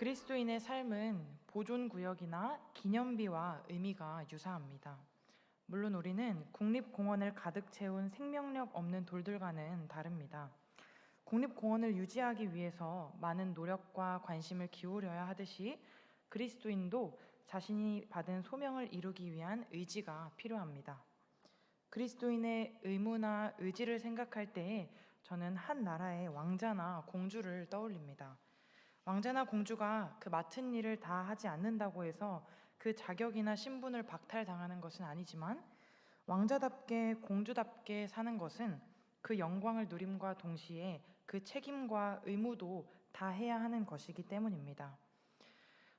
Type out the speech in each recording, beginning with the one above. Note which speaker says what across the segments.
Speaker 1: 그리스도인의 삶은 보존구역이나 기념비와 의미가 유사합니다. 물론 우리는 국립공원을 가득 채운 생명력 없는 돌들과는 다릅니다. 국립공원을 유지하기 위해서 많은 노력과 관심을 기울여야 하듯이 그리스도인도 자신이 받은 소명을 이루기 위한 의지가 필요합니다. 그리스도인의 의무나 의지를 생각할 때에 저는 한 나라의 왕자나 공주를 떠올립니다. 왕자나 공주가 그 맡은 일을 다 하지 않는다고 해서 그 자격이나 신분을 박탈당하는 것은 아니지만, 왕자답게 공주답게 사는 것은 그 영광을 누림과 동시에 그 책임과 의무도 다 해야 하는 것이기 때문입니다.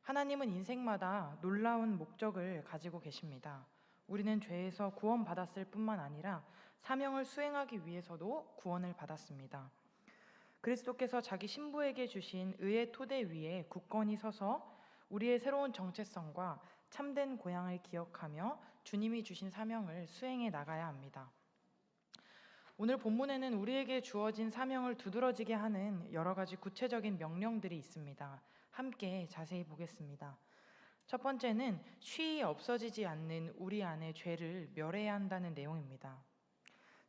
Speaker 1: 하나님은 인생마다 놀라운 목적을 가지고 계십니다. 우리는 죄에서 구원받았을 뿐만 아니라 사명을 수행하기 위해서도 구원을 받았습니다. 그리스도께서 자기 신부에게 주신 의의 토대 위에 굳건히 서서 우리의 새로운 정체성과 참된 고향을 기억하며 주님이 주신 사명을 수행해 나가야 합니다. 오늘 본문에는 우리에게 주어진 사명을 두드러지게 하는 여러 가지 구체적인 명령들이 있습니다. 함께 자세히 보겠습니다. 첫 번째는 쉬이 없어지지 않는 우리 안의 죄를 멸해야 한다는 내용입니다.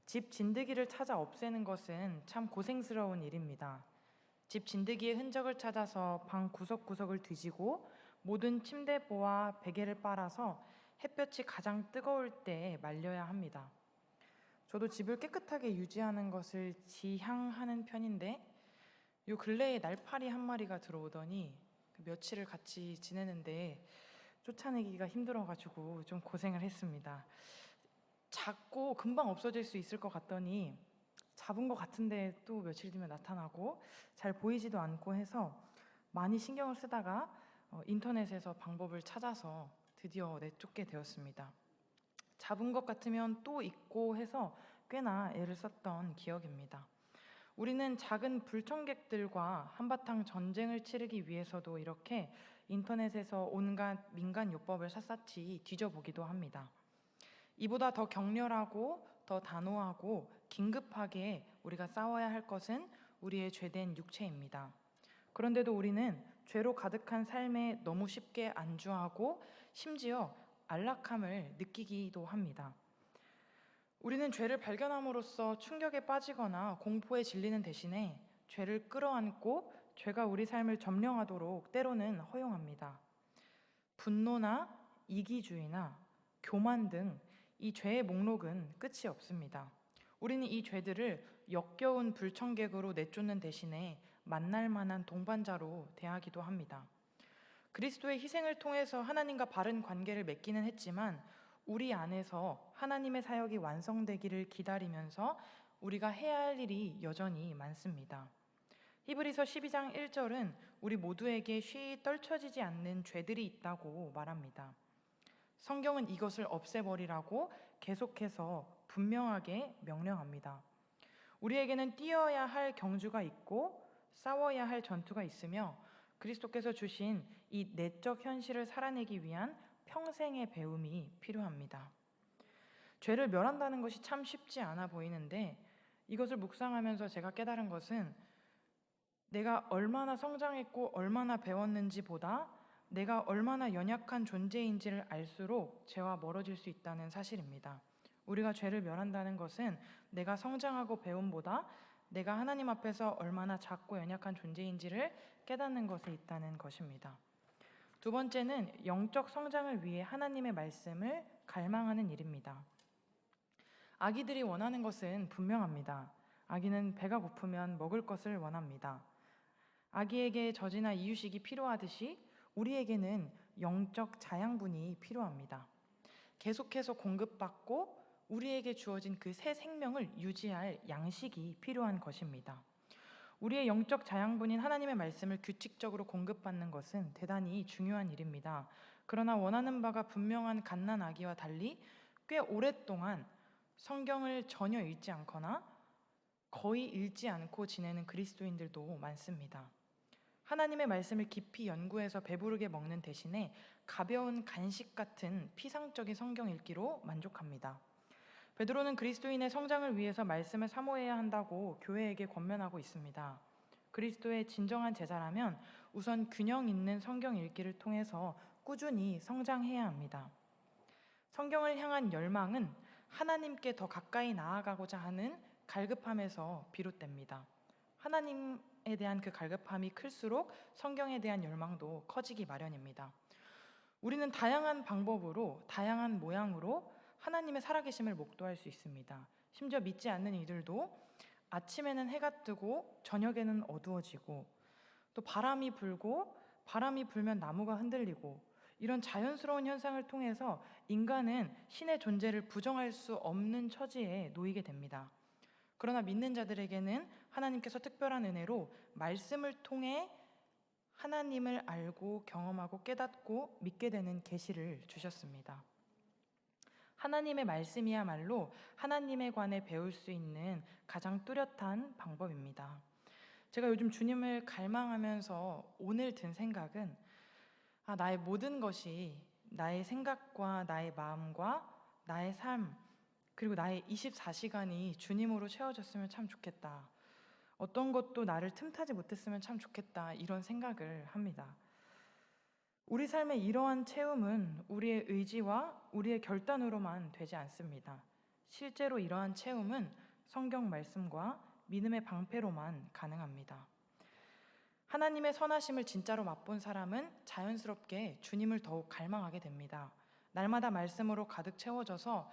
Speaker 1: 집 진드기를 찾아 없애는 것은 참 고생스러운 일입니다. 집 진드기의 흔적을 찾아서 방 구석구석을 뒤지고 모든 침대보와 베개를 빨아서 햇볕이 가장 뜨거울 때 말려야 합니다. 저도 집을 깨끗하게 유지하는 것을 지향하는 편인데, 요 근래에 날파리 한 마리가 들어오더니 며칠을 같이 지내는데 쫓아내기가 힘들어가지고 좀 고생을 했습니다. 작고 금방 없어질 수 있을 것 같더니 잡은 것 같은데 또 며칠 뒤면 나타나고 잘 보이지도 않고 해서 많이 신경을 쓰다가 인터넷에서 방법을 찾아서 드디어 내쫓게 되었습니다. 잡은 것 같으면 또 있고 해서 꽤나 애를 썼던 기억입니다. 우리는 작은 불청객들과 한바탕 전쟁을 치르기 위해서도 이렇게 인터넷에서 온갖 민간요법을 샅샅이 뒤져보기도 합니다. 이보다 더 격렬하고 더 단호하고 긴급하게 우리가 싸워야 할 것은 우리의 죄된 육체입니다. 그런데도 우리는 죄로 가득한 삶에 너무 쉽게 안주하고 심지어 안락함을 느끼기도 합니다. 우리는 죄를 발견함으로써 충격에 빠지거나 공포에 질리는 대신에 죄를 끌어안고 죄가 우리 삶을 점령하도록 때로는 허용합니다. 분노나 이기주의나 교만 등 이 죄의 목록은 끝이 없습니다. 우리는 이 죄들을 역겨운 불청객으로 내쫓는 대신에 만날 만한 동반자로 대하기도 합니다. 그리스도의 희생을 통해서 하나님과 바른 관계를 맺기는 했지만, 우리 안에서 하나님의 사역이 완성되기를 기다리면서 우리가 해야 할 일이 여전히 많습니다. 히브리서 12장 1절은 우리 모두에게 쉬이 떨쳐지지 않는 죄들이 있다고 말합니다. 성경은 이것을 없애버리라고 계속해서 분명하게 명령합니다. 우리에게는 뛰어야 할 경주가 있고 싸워야 할 전투가 있으며, 그리스도께서 주신 이 내적 현실을 살아내기 위한 평생의 배움이 필요합니다. 죄를 멸한다는 것이 참 쉽지 않아 보이는데, 이것을 묵상하면서 제가 깨달은 것은 내가 얼마나 성장했고 얼마나 배웠는지 보다 내가 얼마나 연약한 존재인지를 알수록 죄와 멀어질 수 있다는 사실입니다. 우리가 죄를 멸한다는 것은 내가 성장하고 배움보다 내가 하나님 앞에서 얼마나 작고 연약한 존재인지를 깨닫는 것에 있다는 것입니다. 두 번째는 영적 성장을 위해 하나님의 말씀을 갈망하는 일입니다. 아기들이 원하는 것은 분명합니다. 아기는 배가 고프면 먹을 것을 원합니다. 아기에게 젖이나 이유식이 필요하듯이 우리에게는 영적 자양분이 필요합니다. 계속해서 공급받고 우리에게 주어진 그 새 생명을 유지할 양식이 필요한 것입니다. 우리의 영적 자양분인 하나님의 말씀을 규칙적으로 공급받는 것은 대단히 중요한 일입니다. 그러나 원하는 바가 분명한 갓난 아기와 달리 꽤 오랫동안 성경을 전혀 읽지 않거나 거의 읽지 않고 지내는 그리스도인들도 많습니다. 하나님의 말씀을 깊이 연구해서 배부르게 먹는 대신에 가벼운 간식 같은 피상적인 성경 읽기로 만족합니다. 베드로는 그리스도인의 성장을 위해서 말씀을 사모해야 한다고 교회에게 권면하고 있습니다. 그리스도의 진정한 제자라면 우선 균형 있는 성경 읽기를 통해서 꾸준히 성장해야 합니다. 성경을 향한 열망은 하나님께 더 가까이 나아가고자 하는 갈급함에서 비롯됩니다. 하나님에 대한 그 갈급함이 클수록 성경에 대한 열망도 커지기 마련입니다. 우리는 다양한 방법으로, 다양한 모양으로 하나님의 살아계심을 목도할 수 있습니다. 심지어 믿지 않는 이들도 아침에는 해가 뜨고 저녁에는 어두워지고, 또 바람이 불고 바람이 불면 나무가 흔들리고, 이런 자연스러운 현상을 통해서 인간은 신의 존재를 부정할 수 없는 처지에 놓이게 됩니다. 그러나 믿는 자들에게는 하나님께서 특별한 은혜로 말씀을 통해 하나님을 알고 경험하고 깨닫고 믿게 되는 계시를 주셨습니다. 하나님의 말씀이야말로 하나님에 관해 배울 수 있는 가장 뚜렷한 방법입니다. 제가 요즘 주님을 갈망하면서 오늘 든 생각은 나의 모든 것이, 나의 생각과 나의 마음과 나의 삶, 그리고 나의 24시간이 주님으로 채워졌으면 참 좋겠다. 어떤 것도 나를 틈타지 못했으면 참 좋겠다. 이런 생각을 합니다. 우리 삶의 이러한 체험은 우리의 의지와 우리의 결단으로만 되지 않습니다. 실제로 이러한 체험은 성경 말씀과 믿음의 방패로만 가능합니다. 하나님의 선하심을 진짜로 맛본 사람은 자연스럽게 주님을 더욱 갈망하게 됩니다. 날마다 말씀으로 가득 채워져서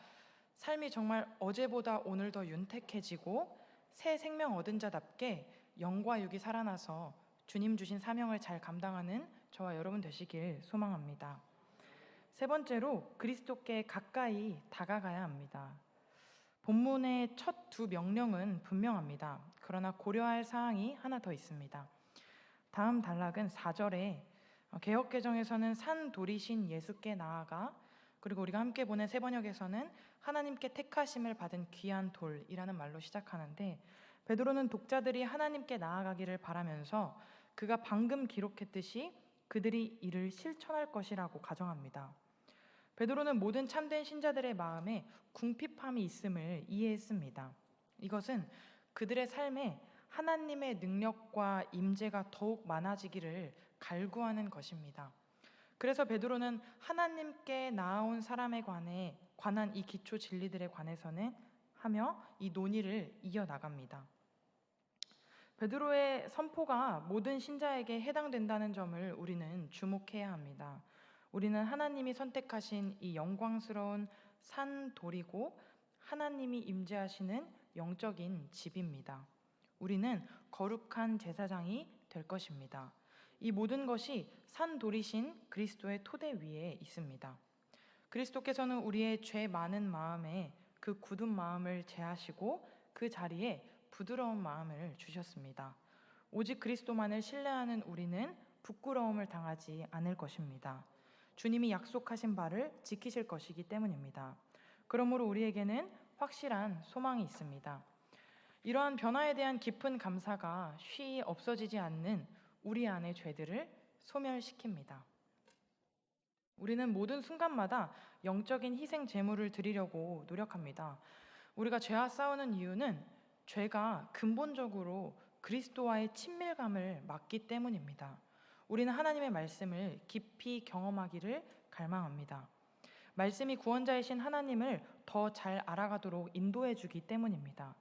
Speaker 1: 삶이 정말 어제보다 오늘 더 윤택해지고 새 생명 얻은 자답게 영과 육이 살아나서 주님 주신 사명을 잘 감당하는 저와 여러분 되시길 소망합니다. 세 번째로 그리스도께 가까이 다가가야 합니다. 본문의 첫 두 명령은 분명합니다. 그러나 고려할 사항이 하나 더 있습니다. 다음 단락은 4절에 개역개정에서는 산 돌이신 예수께 나아가, 그리고 우리가 함께 보낸 새번역에서는 하나님께 택하심을 받은 귀한 돌이라는 말로 시작하는데, 베드로는 독자들이 하나님께 나아가기를 바라면서 그가 방금 기록했듯이 그들이 이를 실천할 것이라고 가정합니다. 베드로는 모든 참된 신자들의 마음에 궁핍함이 있음을 이해했습니다. 이것은 그들의 삶에 하나님의 능력과 임재가 더욱 많아지기를 갈구하는 것입니다. 그래서 베드로는 하나님께 나아온 사람에 관한 이 기초 진리들에 관해서는 하며 이 논의를 이어나갑니다. 베드로의 선포가 모든 신자에게 해당된다는 점을 우리는 주목해야 합니다. 우리는 하나님이 선택하신 이 영광스러운 산 돌이고 하나님이 임재하시는 영적인 집입니다. 우리는 거룩한 제사장이 될 것입니다. 이 모든 것이 산 돌이신 그리스도의 토대 위에 있습니다. 그리스도께서는 우리의 죄 많은 마음에 그 굳은 마음을 제하시고 그 자리에 부드러운 마음을 주셨습니다. 오직 그리스도만을 신뢰하는 우리는 부끄러움을 당하지 않을 것입니다. 주님이 약속하신 바를 지키실 것이기 때문입니다. 그러므로 우리에게는 확실한 소망이 있습니다. 이러한 변화에 대한 깊은 감사가 쉬이 없어지지 않는 우리 안의 죄들을 소멸시킵니다. 우리는 모든 순간마다 영적인 희생 제물을 드리려고 노력합니다. 우리가 죄와 싸우는 이유는 죄가 근본적으로 그리스도와의 친밀감을 막기 때문입니다. 우리는 하나님의 말씀을 깊이 경험하기를 갈망합니다. 말씀이 구원자이신 하나님을 더 잘 알아가도록 인도해 주기 때문입니다.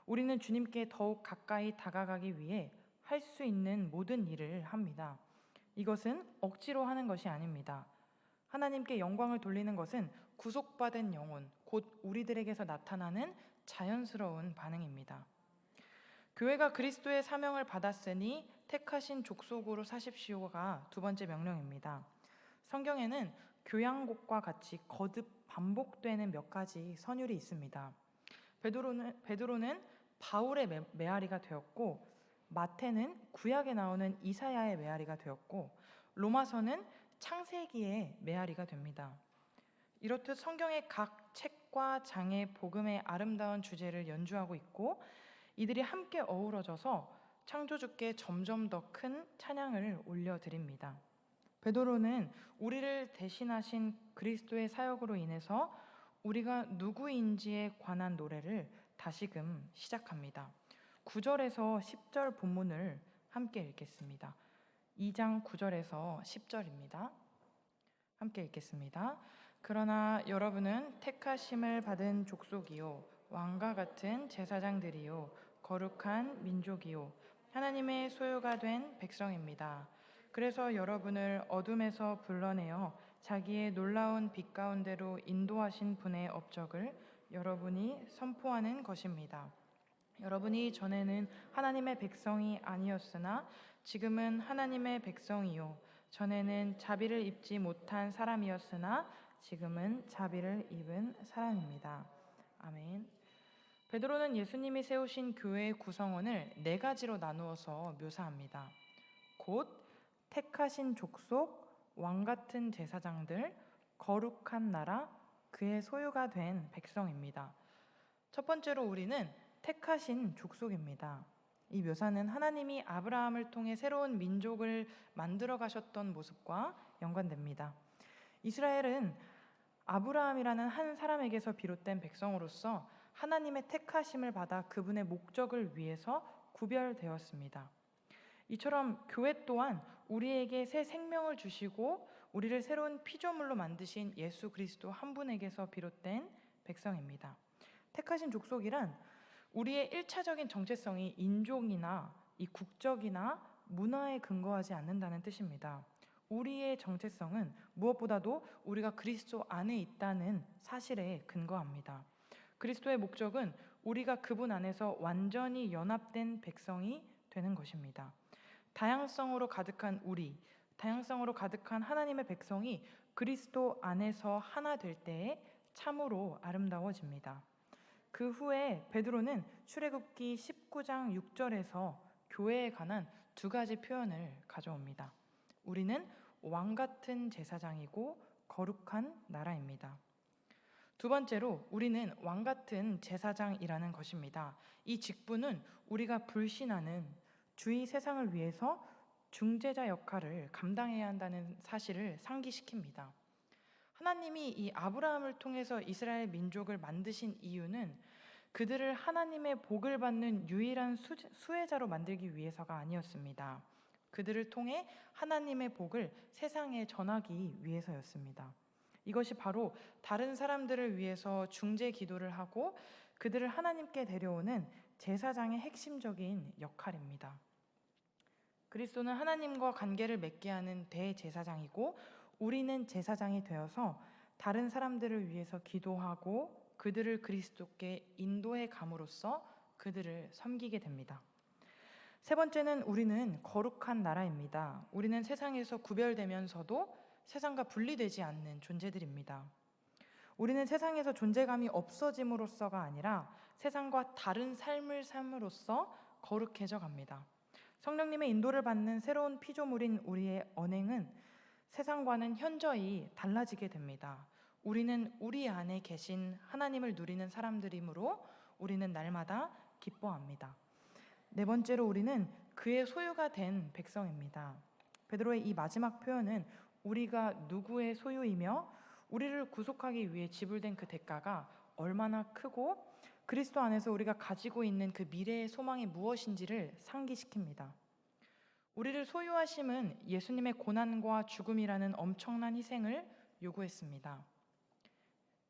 Speaker 1: 우리는 주님께 더욱 가까이 다가가기 위해 할 수 있는 모든 일을 합니다. 이것은 억지로 하는 것이 아닙니다. 하나님께 영광을 돌리는 것은 구속받은 영혼, 곧 우리들에게서 나타나는 자연스러운 반응입니다. 교회가 그리스도의 사명을 받았으니 택하신 족속으로 사십시오가 두 번째 명령입니다. 성경에는 교양곡과 같이 거듭 반복되는 몇 가지 선율이 있습니다. 베드로는 바울의 메아리가 되었고, 마태는 구약에 나오는 이사야의 메아리가 되었고, 로마서는 창세기의 메아리가 됩니다. 이렇듯 성경의 각 책과 장의 복음의 아름다운 주제를 연주하고 있고, 이들이 함께 어우러져서 창조주께 점점 더 큰 찬양을 올려드립니다. 베드로는 우리를 대신하신 그리스도의 사역으로 인해서 우리가 누구인지에 관한 노래를 다시금 시작합니다. 9절에서 10절 본문을 함께 읽겠습니다. 2장 9절에서 10절입니다. 함께 읽겠습니다. 그러나 여러분은 택하심을 받은 족속이요 왕과 같은 제사장들이요 거룩한 민족이요 하나님의 소유가 된 백성입니다. 그래서 여러분을 어둠에서 불러내어 자기의 놀라운 빛 가운데로 인도하신 분의 업적을 여러분이 선포하는 것입니다. 여러분이 전에는 하나님의 백성이 아니었으나 지금은 하나님의 백성이요 전에는 자비를 입지 못한 사람이었으나 지금은 자비를 입은 사람입니다. 아멘. 베드로는 예수님이 세우신 교회의 구성원을 네 가지로 나누어서 묘사합니다. 곧 택하신 족속, 왕 같은 제사장들, 거룩한 나라, 그의 소유가 된 백성입니다. 첫 번째로 우리는 택하신 족속입니다. 이 묘사는 하나님이 아브라함을 통해 새로운 민족을 만들어 가셨던 모습과 연관됩니다. 이스라엘은 아브라함이라는 한 사람에게서 비롯된 백성으로서 하나님의 택하심을 받아 그분의 목적을 위해서 구별되었습니다. 이처럼 교회 또한 우리에게 새 생명을 주시고 우리를 새로운 피조물로 만드신 예수 그리스도 한 분에게서 비롯된 백성입니다. 택하신 족속이란 우리의 1차적인 정체성이 인종이나 이 국적이나 문화에 근거하지 않는다는 뜻입니다. 우리의 정체성은 무엇보다도 우리가 그리스도 안에 있다는 사실에 근거합니다. 그리스도의 목적은 우리가 그분 안에서 완전히 연합된 백성이 되는 것입니다. 다양성으로 가득한 우리, 다양성으로 가득한 하나님의 백성이 그리스도 안에서 하나 될 때에 참으로 아름다워집니다. 그 후에 베드로는 출애굽기 19장 6절에서 교회에 관한 두 가지 표현을 가져옵니다. 우리는 왕 같은 제사장이고 거룩한 나라입니다. 두 번째로 우리는 왕 같은 제사장이라는 것입니다. 이 직분은 우리가 불신하는 주의 세상을 위해서 중재자 역할을 감당해야 한다는 사실을 상기시킵니다. 하나님이 이 아브라함을 통해서 이스라엘 민족을 만드신 이유는 그들을 하나님의 복을 받는 유일한 수혜자로 만들기 위해서가 아니었습니다. 그들을 통해 하나님의 복을 세상에 전하기 위해서였습니다. 이것이 바로 다른 사람들을 위해서 중재 기도를 하고 그들을 하나님께 데려오는 제사장의 핵심적인 역할입니다. 그리스도는 하나님과 관계를 맺게 하는 대제사장이고 우리는 제사장이 되어서 다른 사람들을 위해서 기도하고 그들을 그리스도께 인도해 감으로써 그들을 섬기게 됩니다. 세 번째는 우리는 거룩한 나라입니다. 우리는 세상에서 구별되면서도 세상과 분리되지 않는 존재들입니다. 우리는 세상에서 존재감이 없어짐으로써가 아니라 세상과 다른 삶을 삶으로써 거룩해져 갑니다. 성령님의 인도를 받는 새로운 피조물인 우리의 언행은 세상과는 현저히 달라지게 됩니다. 우리는 우리 안에 계신 하나님을 누리는 사람들이므로 우리는 날마다 기뻐합니다. 네 번째로 우리는 그의 소유가 된 백성입니다. 베드로의 이 마지막 표현은 우리가 누구의 소유이며 우리를 구속하기 위해 지불된 그 대가가 얼마나 크고 그리스도 안에서 우리가 가지고 있는 그 미래의 소망이 무엇인지를 상기시킵니다. 우리를 소유하심은 예수님의 고난과 죽음이라는 엄청난 희생을 요구했습니다.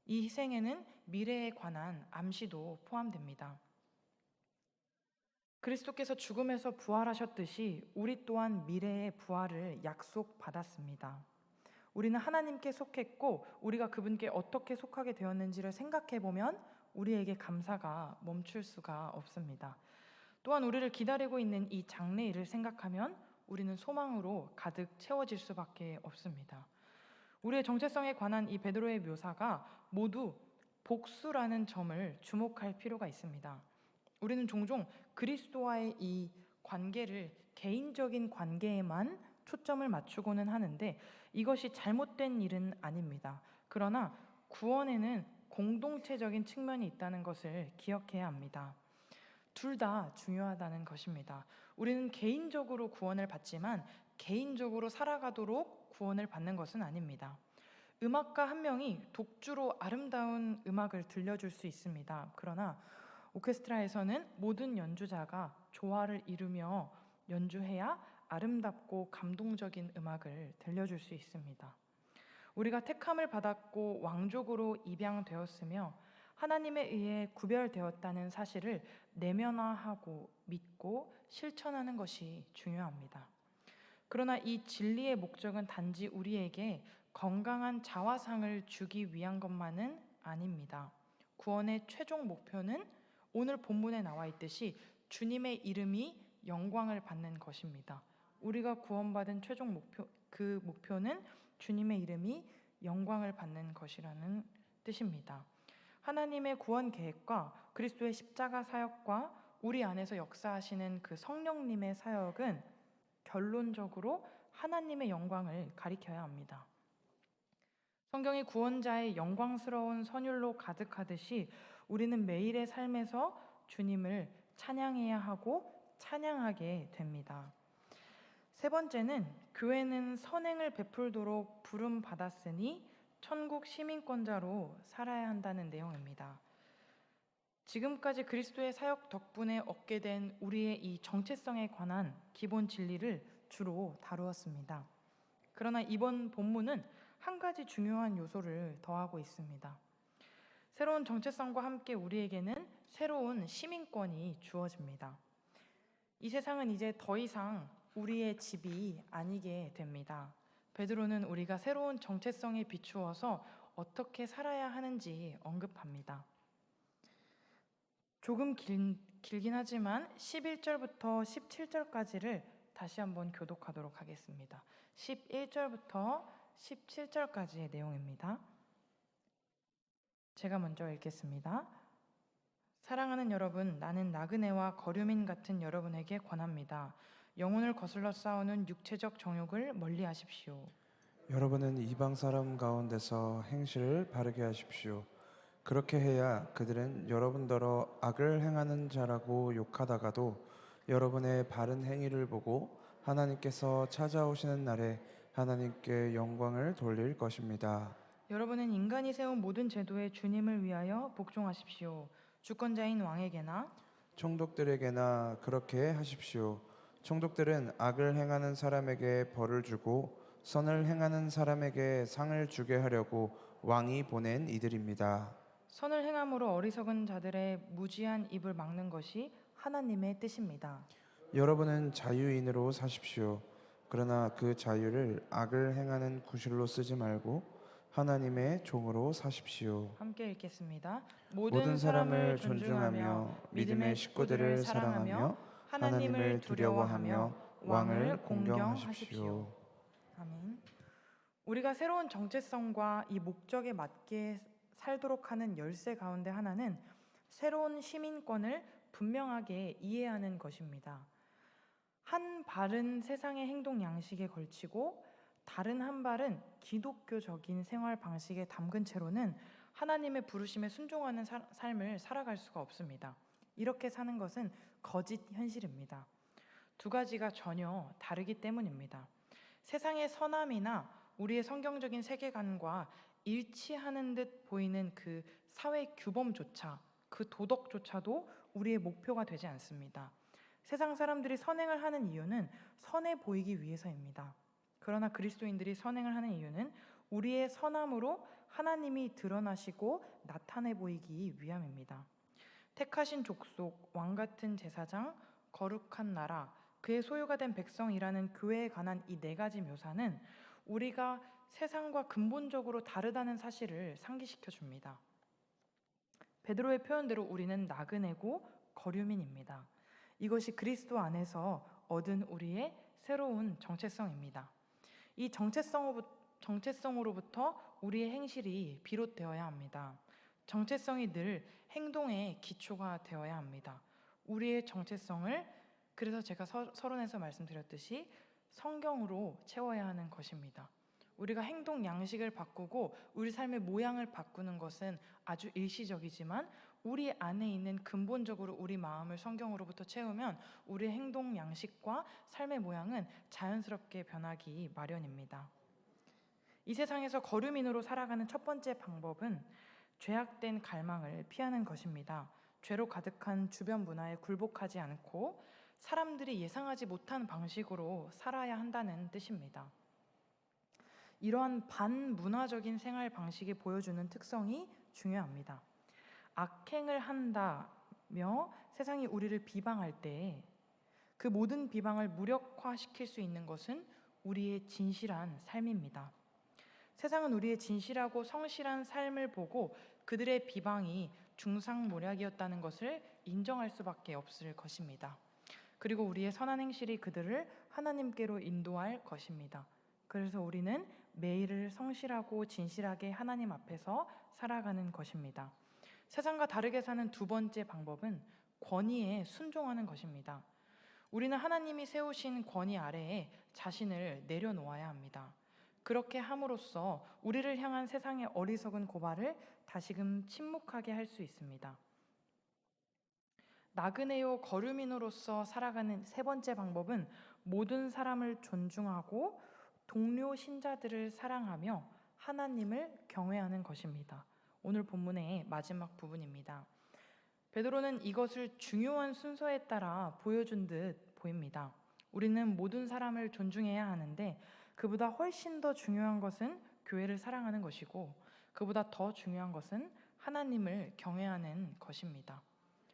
Speaker 1: 이 희생에는 미래에 관한 암시도 포함됩니다. 그리스도께서 죽음에서 부활하셨듯이 우리 또한 미래의 부활을 약속받았습니다. 우리는 하나님께 속했고 우리가 그분께 어떻게 속하게 되었는지를 생각해보면 우리에게 감사가 멈출 수가 없습니다. 또한 우리를 기다리고 있는 이 장래일을 생각하면 우리는 소망으로 가득 채워질 수밖에 없습니다. 우리의 정체성에 관한 이 베드로의 묘사가 모두 복수라는 점을 주목할 필요가 있습니다. 우리는 종종 그리스도와의 이 관계를 개인적인 관계에만 초점을 맞추고는 하는데 이것이 잘못된 일은 아닙니다. 그러나 구원에는 공동체적인 측면이 있다는 것을 기억해야 합니다. 둘 다 중요하다는 것입니다. 우리는 개인적으로 구원을 받지만 개인적으로 살아가도록 구원을 받는 것은 아닙니다. 음악가 한 명이 독주로 아름다운 음악을 들려줄 수 있습니다. 그러나 오케스트라에서는 모든 연주자가 조화를 이루며 연주해야 아름답고 감동적인 음악을 들려줄 수 있습니다. 우리가 택함을 받았고 왕족으로 입양되었으며 하나님에 의해 구별되었다는 사실을 내면화하고 믿고 실천하는 것이 중요합니다. 그러나 이 진리의 목적은 단지 우리에게 건강한 자화상을 주기 위한 것만은 아닙니다. 구원의 최종 목표는 오늘 본문에 나와 있듯이 주님의 이름이 영광을 받는 것입니다. 우리가 구원받은 최종 목표, 그 목표는 주님의 이름이 영광을 받는 것이라는 뜻입니다. 하나님의 구원 계획과 그리스도의 십자가 사역과 우리 안에서 역사하시는 그 성령님의 사역은 결론적으로 하나님의 영광을 가리켜야 합니다. 성경이 구원자의 영광스러운 선율로 가득하듯이 우리는 매일의 삶에서 주님을 찬양해야 하고 찬양하게 됩니다. 세 번째는 교회는 선행을 베풀도록 부름 받았으니 천국 시민권자로 살아야 한다는 내용입니다. 지금까지 그리스도의 사역 덕분에 얻게 된 우리의 이 정체성에 관한 기본 진리를 주로 다루었습니다. 그러나 이번 본문은 한 가지 중요한 요소를 더하고 있습니다. 새로운 정체성과 함께 우리에게는 새로운 시민권이 주어집니다. 이 세상은 이제 더 이상 우리의 집이 아니게 됩니다. 베드로는 우리가 새로운 정체성에 비추어서 어떻게 살아야 하는지 언급합니다. 조금 길긴 하지만 11절부터 17절까지를 다시 한번 교독하도록 하겠습니다. 11절부터 17절까지의 내용입니다. 제가 먼저 읽겠습니다. 사랑하는 여러분, 나는 나그네와 거류민 같은 여러분에게 권합니다. 영혼을 거슬러 싸우는 육체적 정욕을 멀리 하십시오.
Speaker 2: 여러분은 이방 사람 가운데서 행실을 바르게 하십시오. 그렇게 해야 그들은 여러분더러 악을 행하는 자라고 욕하다가도 여러분의 바른 행위를 보고 하나님께서 찾아오시는 날에 하나님께 영광을 돌릴 것입니다.
Speaker 1: 여러분은 인간이 세운 모든 제도에 주님을 위하여 복종하십시오. 주권자인 왕에게나
Speaker 2: 총독들에게나 그렇게 하십시오. 총독들은 악을 행하는 사람에게 벌을 주고 선을 행하는 사람에게 상을 주게 하려고 왕이 보낸 이들입니다.
Speaker 1: 선을 행함으로 어리석은 자들의 무지한 입을 막는 것이 하나님의 뜻입니다.
Speaker 2: 여러분은 자유인으로 사십시오. 그러나 그 자유를 악을 행하는 구실로 쓰지 말고 하나님의 종으로 사십시오.
Speaker 1: 함께 읽겠습니다.
Speaker 2: 모든 사람을 존중하며 믿음의 식구들을 사랑하며 하나님을 두려워하며 왕을 공경하십시오.
Speaker 1: 아멘. 우리가 새로운 정체성과 이 목적에 맞게 살도록 하는 열쇠 가운데 하나는 새로운 시민권을 분명하게 이해하는 것입니다. 한 발은 세상의 행동 양식에 걸치고 다른 한 발은 기독교적인 생활 방식에 담근 채로는 하나님의 부르심에 순종하는 삶을 살아갈 수가 없습니다. 이렇게 사는 것은 거짓 현실입니다. 두 가지가 전혀 다르기 때문입니다. 세상의 선함이나 우리의 성경적인 세계관과 일치하는 듯 보이는 그 사회 규범조차, 그 도덕조차도 우리의 목표가 되지 않습니다. 세상 사람들이 선행을 하는 이유는 선해 보이기 위해서입니다. 그러나 그리스도인들이 선행을 하는 이유는 우리의 선함으로 하나님이 드러나시고 나타내 보이기 위함입니다. 택하신 족속, 왕같은 제사장, 거룩한 나라, 그의 소유가 된 백성이라는 교회에 관한 이 네 가지 묘사는 우리가 세상과 근본적으로 다르다는 사실을 상기시켜 줍니다. 베드로의 표현대로 우리는 나그네고 거류민입니다. 이것이 그리스도 안에서 얻은 우리의 새로운 정체성입니다. 이 정체성으로부터 우리의 행실이 비롯되어야 합니다. 정체성이 늘 행동의 기초가 되어야 합니다. 우리의 정체성을 그래서 제가 서론에서 말씀드렸듯이 성경으로 채워야 하는 것입니다. 우리가 행동 양식을 바꾸고 우리 삶의 모양을 바꾸는 것은 아주 일시적이지만 우리 안에 있는 근본적으로 우리 마음을 성경으로부터 채우면 우리의 행동 양식과 삶의 모양은 자연스럽게 변하기 마련입니다. 이 세상에서 거류민으로 살아가는 첫 번째 방법은 죄악된 갈망을 피하는 것입니다. 죄로 가득한 주변 문화에 굴복하지 않고 사람들이 예상하지 못한 방식으로 살아야 한다는 뜻입니다. 이러한 반문화적인 생활 방식이 보여주는 특성이 중요합니다. 악행을 한다며 세상이 우리를 비방할 때 그 모든 비방을 무력화시킬 수 있는 것은 우리의 진실한 삶입니다. 세상은 우리의 진실하고 성실한 삶을 보고 그들의 비방이 중상모략이었다는 것을 인정할 수밖에 없을 것입니다. 그리고 우리의 선한 행실이 그들을 하나님께로 인도할 것입니다. 그래서 우리는 매일을 성실하고 진실하게 하나님 앞에서 살아가는 것입니다. 세상과 다르게 사는 두 번째 방법은 권위에 순종하는 것입니다. 우리는 하나님이 세우신 권위 아래에 자신을 내려놓아야 합니다. 그렇게 함으로써 우리를 향한 세상의 어리석은 고발을 다시금 침묵하게 할 수 있습니다. 나그네요 거류민으로서 살아가는 세 번째 방법은 모든 사람을 존중하고 동료 신자들을 사랑하며 하나님을 경외하는 것입니다. 오늘 본문의 마지막 부분입니다. 베드로는 이것을 중요한 순서에 따라 보여준 듯 보입니다. 우리는 모든 사람을 존중해야 하는데 그보다 훨씬 더 중요한 것은 교회를 사랑하는 것이고 그보다 더 중요한 것은 하나님을 경외하는 것입니다.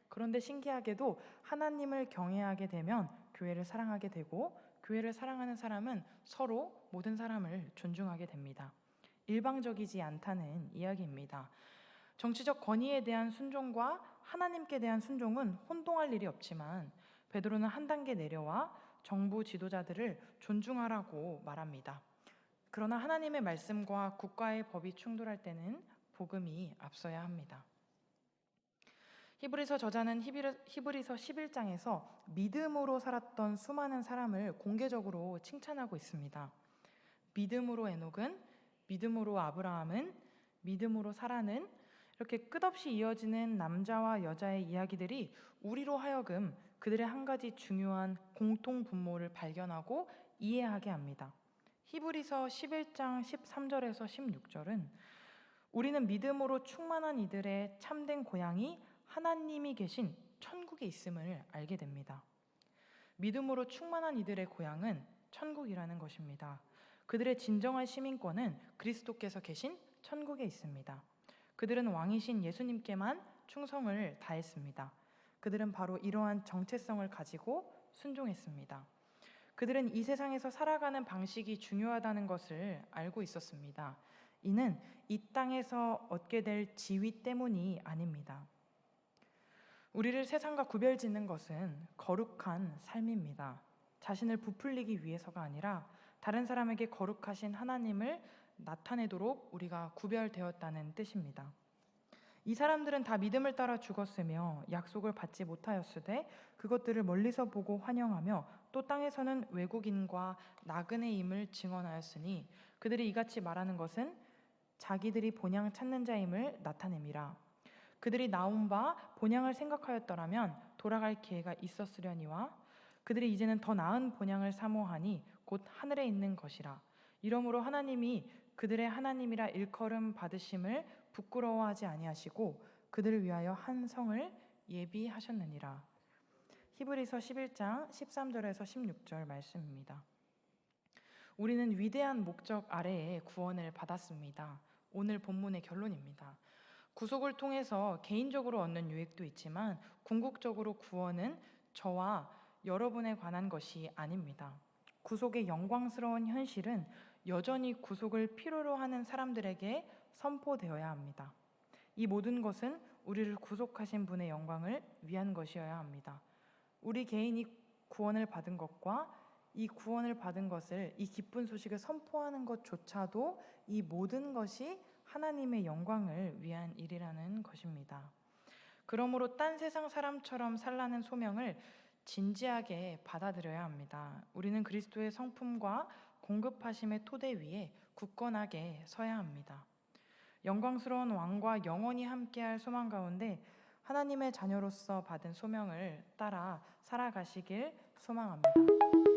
Speaker 1: 그런데 신기하게도 하나님을 경외하게 되면 교회를 사랑하게 되고 교회를 사랑하는 사람은 서로 모든 사람을 존중하게 됩니다. 일방적이지 않다는 이야기입니다. 정치적 권위에 대한 순종과 하나님께 대한 순종은 혼동할 일이 없지만 베드로는 한 단계 내려와 정부 지도자들을 존중하라고 말합니다. 그러나 하나님의 말씀과 국가의 법이 충돌할 때는 복음이 앞서야 합니다. 히브리서 저자는 히브리서 11장에서 믿음으로 살았던 수많은 사람을 공개적으로 칭찬하고 있습니다. 믿음으로 에녹은, 믿음으로 아브라함은, 믿음으로 사라는 이렇게 끝없이 이어지는 남자와 여자의 이야기들이 우리로 하여금 그들의 한 가지 중요한 공통 분모를 발견하고 이해하게 합니다. 히브리서 11장 13절에서 16절은 우리는 믿음으로 충만한 이들의 참된 고향이 하나님이 계신 천국에 있음을 알게 됩니다. 믿음으로 충만한 이들의 고향은 천국이라는 것입니다. 그들의 진정한 시민권은 그리스도께서 계신 천국에 있습니다. 그들은 왕이신 예수님께만 충성을 다했습니다. 그들은 바로 이러한 정체성을 가지고 순종했습니다. 그들은 이 세상에서 살아가는 방식이 중요하다는 것을 알고 있었습니다. 이는 이 땅에서 얻게 될 지위 때문이 아닙니다. 우리를 세상과 구별짓는 것은 거룩한 삶입니다. 자신을 부풀리기 위해서가 아니라 다른 사람에게 거룩하신 하나님을 나타내도록 우리가 구별되었다는 뜻입니다. 이 사람들은 다 믿음을 따라 죽었으며 약속을 받지 못하였으되 그것들을 멀리서 보고 환영하며 또 땅에서는 외국인과 나그네임을 증언하였으니 그들이 이같이 말하는 것은 자기들이 본향 찾는 자임을 나타냄이라. 그들이 나온 바 본향을 생각하였더라면 돌아갈 기회가 있었으려니와 그들이 이제는 더 나은 본향을 사모하니 곧 하늘에 있는 것이라. 이러므로 하나님이 그들의 하나님이라 일컬음 받으심을 부끄러워하지 아니하시고 그들을 위하여 한 성을 예비하셨느니라. 히브리서 11장 13절에서 16절 말씀입니다. 우리는 위대한 목적 아래에 구원을 받았습니다. 오늘 본문의 결론입니다. 구속을 통해서 개인적으로 얻는 유익도 있지만 궁극적으로 구원은 저와 여러분에 관한 것이 아닙니다. 구속의 영광스러운 현실은 여전히 구속을 필요로 하는 사람들에게 선포되어야 합니다. 이 모든 것은 우리를 구속하신 분의 영광을 위한 것이어야 합니다. 우리 개인이 구원을 받은 것과 이 구원을 받은 것을, 이 기쁜 소식을 선포하는 것조차도 이 모든 것이 하나님의 영광을 위한 일이라는 것입니다. 그러므로 딴 세상 사람처럼 살라는 소명을 진지하게 받아들여야 합니다. 우리는 그리스도의 성품과 공급하심의 토대 위에 굳건하게 서야 합니다. 영광스러운 왕과 영원히 함께할 소망 가운데 하나님의 자녀로서 받은 소명을 따라 살아가시길 소망합니다.